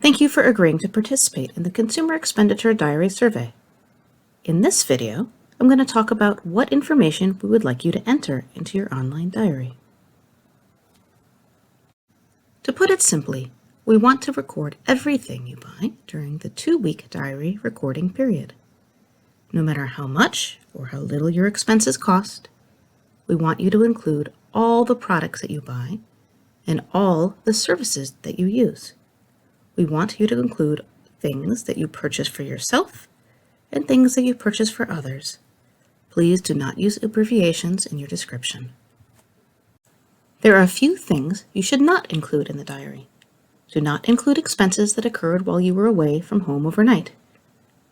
Thank you for agreeing to participate in the Consumer Expenditure Diary Survey. In this video, I'm going to talk about what information we would like you to enter into your online diary. To put it simply, we want to record everything you buy during the 2-week diary recording period. No matter how much or how little your expenses cost, we want you to include all the products that you buy and all the services that you use. We want you to include things that you purchase for yourself and things that you purchase for others. Please do not use abbreviations in your description. There are a few things you should not include in the diary. Do not include expenses that occurred while you were away from home overnight.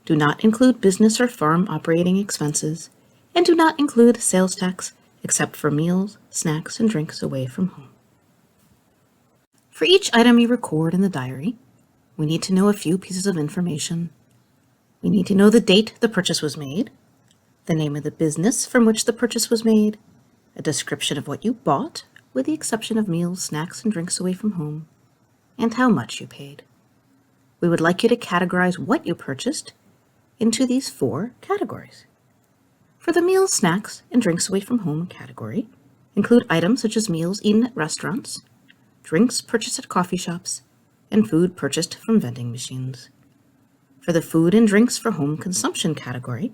Do not include business or farm operating expenses, and do not include sales tax except for meals, snacks, and drinks away from home. For each item you record in the diary, we need to know a few pieces of information. We need to know the date the purchase was made, the name of the business from which the purchase was made, a description of what you bought, with the exception of meals, snacks, and drinks away from home, and how much you paid. We would like you to categorize what you purchased into these 4 categories. For the meals, snacks, and drinks away from home category, include items such as meals eaten at restaurants, drinks purchased at coffee shops, and food purchased from vending machines. For the food and drinks for home consumption category,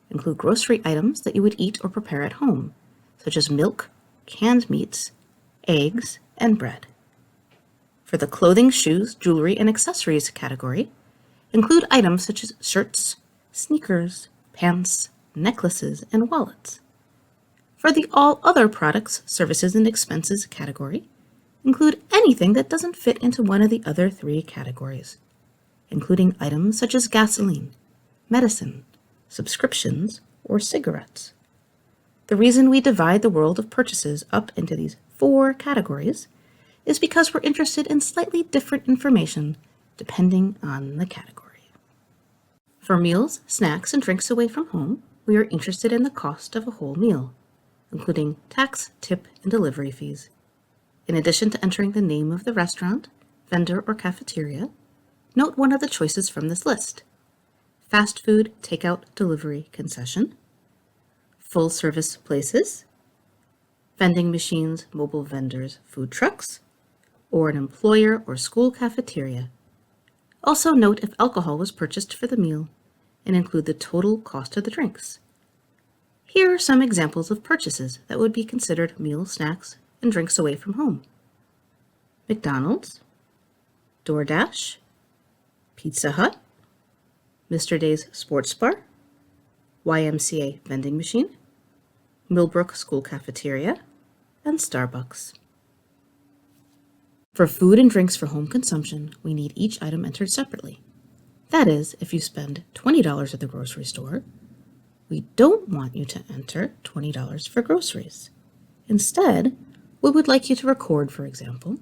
include grocery items that you would eat or prepare at home, such as milk, canned meats, eggs, and bread. For the clothing, shoes, jewelry, and accessories category, include items such as shirts, sneakers, pants, necklaces, and wallets. For the all other products, services, and expenses category, include anything that doesn't fit into one of the other 3 categories, including items such as gasoline, medicine, subscriptions, or cigarettes. The reason we divide the world of purchases up into these 4 categories is because we're interested in slightly different information depending on the category. For meals, snacks, and drinks away from home, we are interested in the cost of a whole meal, including tax, tip, and delivery fees. In addition to entering the name of the restaurant, vendor, or cafeteria, note one of the choices from this list: fast food, takeout, delivery, concession, full-service places, vending machines, mobile vendors, food trucks, or an employer or school cafeteria. Also note if alcohol was purchased for the meal and include the total cost of the drinks. Here are some examples of purchases that would be considered meals, snacks, and drinks away from home: McDonald's, DoorDash, Pizza Hut, Mr. Days Sports Bar, YMCA vending machine, Millbrook School Cafeteria, and Starbucks. For food and drinks for home consumption, we need each item entered separately. That is, if you spend $20 at the grocery store, we don't want you to enter $20 for groceries. Instead, we would like you to record, for example,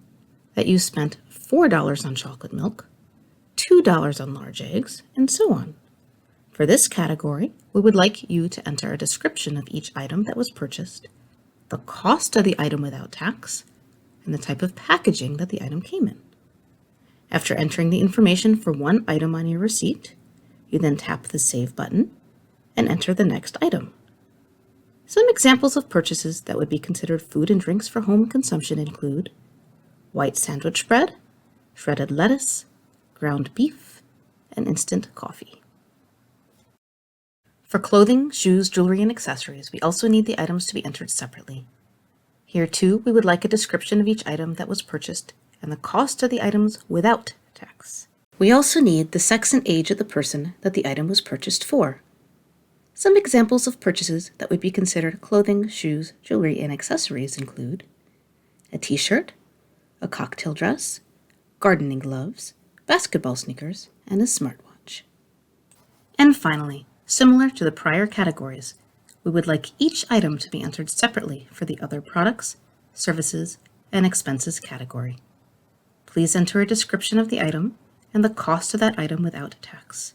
that you spent $4 on chocolate milk, $2 on large eggs, and so on. For this category, we would like you to enter a description of each item that was purchased, the cost of the item without tax, and the type of packaging that the item came in. After entering the information for one item on your receipt, you then tap the Save button and enter the next item. Some examples of purchases that would be considered food and drinks for home consumption include white sandwich bread, shredded lettuce, ground beef, and instant coffee. For clothing, shoes, jewelry, and accessories, we also need the items to be entered separately. Here too, we would like a description of each item that was purchased and the cost of the items without tax. We also need the sex and age of the person that the item was purchased for. Some examples of purchases that would be considered clothing, shoes, jewelry, and accessories include a t-shirt, a cocktail dress, gardening gloves, basketball sneakers, and a smartwatch. And finally, similar to the prior categories, we would like each item to be entered separately for the other products, services, and expenses category. Please enter a description of the item and the cost of that item without tax.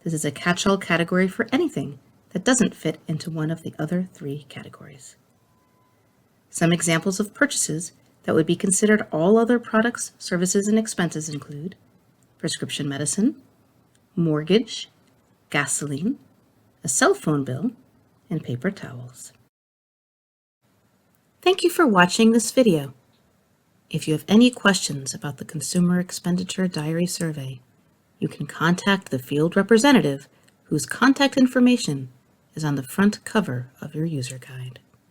This is a catch-all category for anything that doesn't fit into one of the other 3 categories. Some examples of purchases that would be considered all other products, services, and expenses include prescription medicine, mortgage, gasoline, a cell phone bill, and paper towels. Thank you for watching this video. If you have any questions about the Consumer Expenditure Diary Survey, you can contact the field representative whose contact information is on the front cover of your user guide.